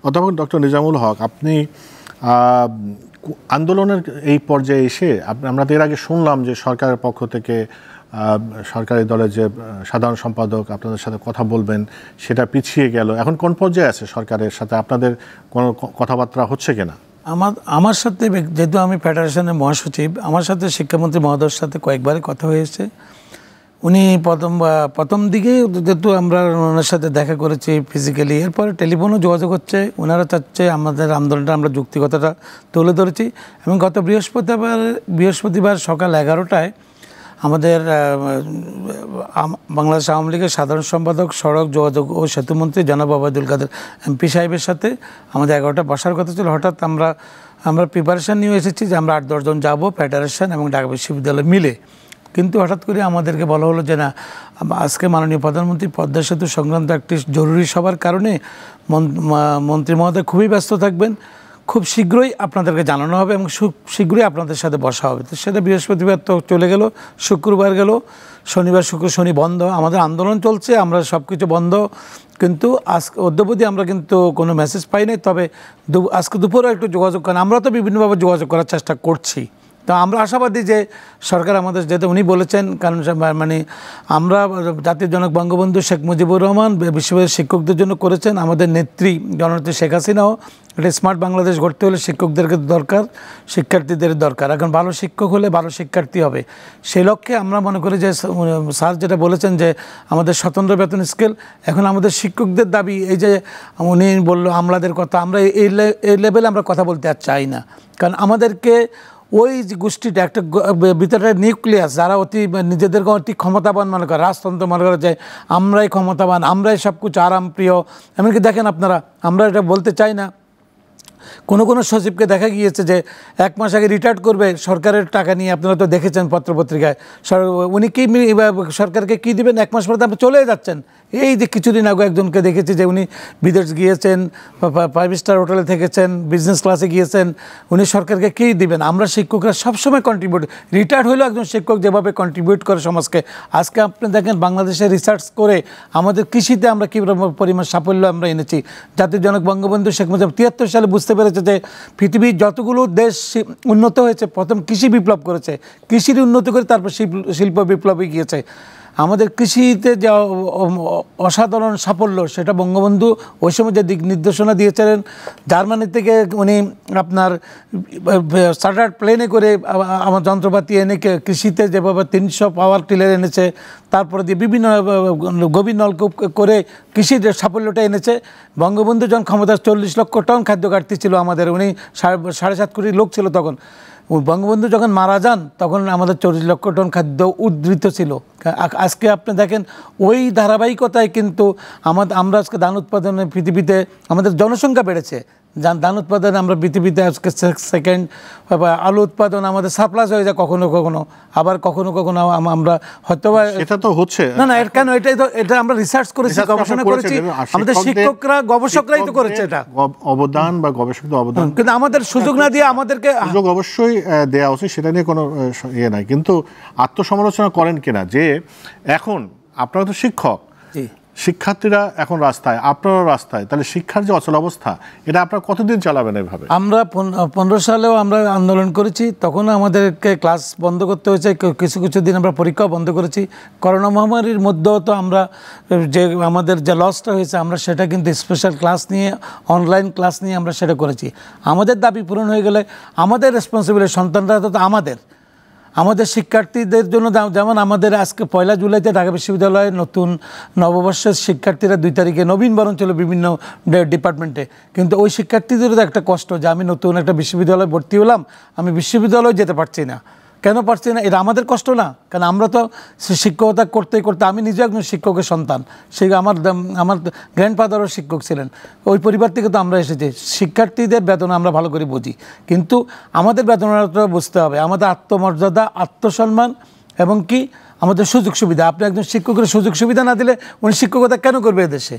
অধ্যাপক ডক্টর নিজামুল হক, আপনি আন্দোলনের এই পর্যায়ে এসে আমরা এর আগে শুনলাম যে সরকারের পক্ষ থেকে সরকারি দলের যে সাধারণ সম্পাদক আপনাদের সাথে কথা বলবেন সেটা পিছিয়ে গেল। এখন কোন পর্যায়ে আছে সরকারের সাথে আপনাদের কোনো কথাবার্তা হচ্ছে কিনা? আমার সাথে, যেহেতু আমি ফেডারেশনের মহাসচিব, আমার সাথে শিক্ষামন্ত্রী মহোদয়ের সাথে কয়েকবারই কথা হয়েছে। উনি প্রথম দিকে যেহেতু আমরা ওনার সাথে দেখা করেছি ফিজিক্যালি, এরপরে টেলিফোনও যোগাযোগ হচ্ছে। ওনারা চাচ্ছে আমাদের আন্দোলনটা আমরা যুক্তিগতটা তুলে ধরেছি এবং গত বৃহস্পতিবার সকাল 11টায় আমাদের বাংলাদেশ আওয়ামী লীগের সাধারণ সম্পাদক, সড়ক যোগাযোগ ও সেতুমন্ত্রী জনাব ওবায়দুল কাদের এমপি সাহেবের সাথে আমাদের 11টা বসার কথা ছিল। হঠাৎ আমরা প্রিপারেশান নিয়ে এসেছি যে আমরা 8-10 জন যাবো ফেডারেশন এবং ঢাকা বিশ্ববিদ্যালয় মিলে। কিন্তু হঠাৎ করে আমাদেরকে বলা হলো যে না, আজকে মাননীয় প্রধানমন্ত্রী পদ্মা সেতু সংক্রান্ত একটি জরুরি সভার কারণে মন্ত্রী মহোদয় খুবই ব্যস্ত থাকবেন, খুব শীঘ্রই আপনাদেরকে জানানো হবে এবং শীঘ্রই আপনাদের সাথে বসা হবে। তো সেটা বৃহস্পতিবার তো চলে গেল, শুক্রবার গেল, শনিবার শুক্র শনি বন্ধ, আমাদের আন্দোলন চলছে, আমরা সব কিছু বন্ধ। কিন্তু আজকে অদ্যাবধি আমরা কিন্তু কোনো মেসেজ পাই নাই। তবে আজকে দুপুরে একটু যোগাযোগ করেন, আমরা তো বিভিন্নভাবে যোগাযোগ করার চেষ্টা করছি। তো আমরা আশাবাদী যে সরকার আমাদের, যেহেতু উনি বলেছেন, কারণ মানে আমরা জাতির জনক বঙ্গবন্ধু শেখ মুজিবুর রহমান বিশ্ববিদ্যালয়ের শিক্ষকদের জন্য করেছেন, আমাদের নেত্রী জননেত্রী শেখ হাসিনাও একটা স্মার্ট বাংলাদেশ গড়তে হলে শিক্ষকদেরকে দরকার, শিক্ষার্থীদের দরকার। এখন ভালো শিক্ষক হলে ভালো শিক্ষার্থী হবে। সেই লক্ষ্যে আমরা মনে করি যে স্যার যেটা বলেছেন যে আমাদের স্বতন্ত্র বেতন স্কেল, এখন আমাদের শিক্ষকদের দাবি, এই যে উনি বললো আমলাদের কথা, আমরা এই লেভেলে আমরা কথা বলতে আর চাই না। কারণ আমাদেরকে ওই যে গোষ্ঠীটা একটা ভিতরে নিউক্লিয়াস, যারা নিজেদেরকে অতি ক্ষমতাবান মনে করে, রাজতন্ত্র মনে করে যে আমরাই ক্ষমতাবান, আমরাই সব কিছু আরাম প্রিয়। এমনকি দেখেন আপনারা, আমরা এটা বলতে চাই না, কোনো সচিবকে দেখা গিয়েছে যে 1 মাস আগে রিটায়ার্ড করবে সরকারের টাকা নিয়ে, আপনারা তো দেখেছেন পত্রপত্রিকায়। উনি কি সরকারকে কী দেবেন, 1 মাস পরে আপনি চলে যাচ্ছেন। এই যে কিছুদিন আগে একজনকে দেখেছি যে উনি বিদেশ গিয়েছেন, 5 স্টার হোটেলে থেকেছেন, বিজনেস ক্লাসে গিয়েছেন, উনি সরকারকে কী দিবেন? আমরা শিক্ষকরা সবসময় কন্ট্রিবিউট, রিটায়ার্ড হলেও একজন শিক্ষক যেভাবে কন্ট্রিবিউট করে সমাজকে, আজকে আপনি দেখেন বাংলাদেশে রিসার্চ করে আমাদের কৃষিতে আমরা কী পরিমাণ সাফল্য আমরা এনেছি। জাতির জনক বঙ্গবন্ধু শেখ মুজিব 73 সালে বুঝতে পেরেছে যে পৃথিবীর যতগুলো দেশ উন্নত হয়েছে, প্রথম কৃষি বিপ্লব করেছে, কৃষির উন্নতি করে তারপর শিল্প বিপ্লবে গিয়েছে। আমাদের কৃষিতে যে অসাধারণ সাফল্য, সেটা বঙ্গবন্ধু ওই সময় যে দিক নির্দেশনা দিয়েছিলেন, জার্মানি থেকে উনি আপনার চার্টার্ড প্লেনে করে আমার যন্ত্রপাতি এনে কৃষিতে যেভাবে 300 পাওয়ার টিলার এনেছে, তারপরে দিয়ে বিভিন্ন গভীর নলকূপ করে কৃষির সাফল্যটা এনেছে। বঙ্গবন্ধু যখন ক্ষমতায় 40 লক্ষ টন খাদ্য ঘাটতি ছিল আমাদের, উনি 7.5 কোটি লোক ছিল তখন। বঙ্গবন্ধু যখন মারা যান তখন আমাদের 40 লক্ষ টন খাদ্য উদ্ধৃত ছিল। আজকে আপনি দেখেন ওই ধারাবাহিকতায় কিন্তু আমরা আজকে ধান উৎপাদনে পৃথিবীতে আমাদের জনসংখ্যা বেড়েছে, ধান উৎপাদনে আমরা পৃথিবীতে আজকে সেকেন্ড, আলু উৎপাদন আমাদের সাপ্লাস হয়ে যায় কখনো কখনো, আবার কখনো কখনো আমরা হয়তো এটা তো হচ্ছে না কেন, এটা আমরা রিসার্চ করেছি, গবেষণা করেছি, আমাদের শিক্ষকরা গবেষকরাই তো করেছে এটা অবদান বা গবেষকদের অবদান। কিন্তু আমাদের সুযোগ না দিয়ে আমাদেরকে সুযোগ অবশ্যই দেওয়া উচিত, সেটা নিয়ে কোনো ইয়ে নাই। কিন্তু আত্মসমালোচনা করেন কিনা যে এখন আপনারা তো শিক্ষক, শিক্ষার্থীরা এখন রাস্তায়, আপনারাও রাস্তায়, তাহলে শিক্ষার যে অচল অবস্থা, এটা আপনারা কতদিন চালাবেন এভাবে? আমরা 15 সালেও আমরা আন্দোলন করেছি, তখনও আমাদেরকে ক্লাস বন্ধ করতে হয়েছে, কিছু দিন আমরা পরীক্ষাও বন্ধ করেছি। করোনা মহামারীর মধ্যেও তো আমরা যে আমাদের যে লসটা হয়েছে, আমরা সেটা কিন্তু স্পেশাল ক্লাস নিয়ে, অনলাইন ক্লাস নিয়ে আমরা সেটা করেছি। আমাদের দাবি পূরণ হয়ে গেলে আমাদের রেসপন্সিবিলিটি, সন্তানরা তো আমাদের শিক্ষার্থীদের জন্য, যেমন আমাদের আজকে 1 জুলাইতে ঢাকা বিশ্ববিদ্যালয়ে নতুন নববর্ষের শিক্ষার্থীরা 2 তারিখে নবীনবরণ ছিল বিভিন্ন ডিপার্টমেন্টে। কিন্তু ওই শিক্ষার্থীদেরও তো একটা কষ্ট যে আমি নতুন একটা বিশ্ববিদ্যালয়ে ভর্তি হলাম, আমি বিশ্ববিদ্যালয়ে যেতে পারছি না। কেন পারছি না? এটা আমাদের কষ্ট না? কারণ আমরা তো শিক্ষকতা করতে করতে, আমি নিজে একজন শিক্ষকের সন্তান, সেই আমার গ্র্যান্ডফাদারও শিক্ষক ছিলেন, ওই পরিবার থেকে তো আমরা এসেছি। শিক্ষার্থীদের বেতন আমরা ভালো করে বুঝি, কিন্তু আমাদের বেতনটা বুঝতে হবে, আমাদের আত্মমর্যাদা, আত্মসম্মান এবং কি আমাদের সুযোগ সুবিধা। আপনি একজন শিক্ষকের সুযোগ সুবিধা না দিলে উনি শিক্ষকতা কেন করবে এদেশে?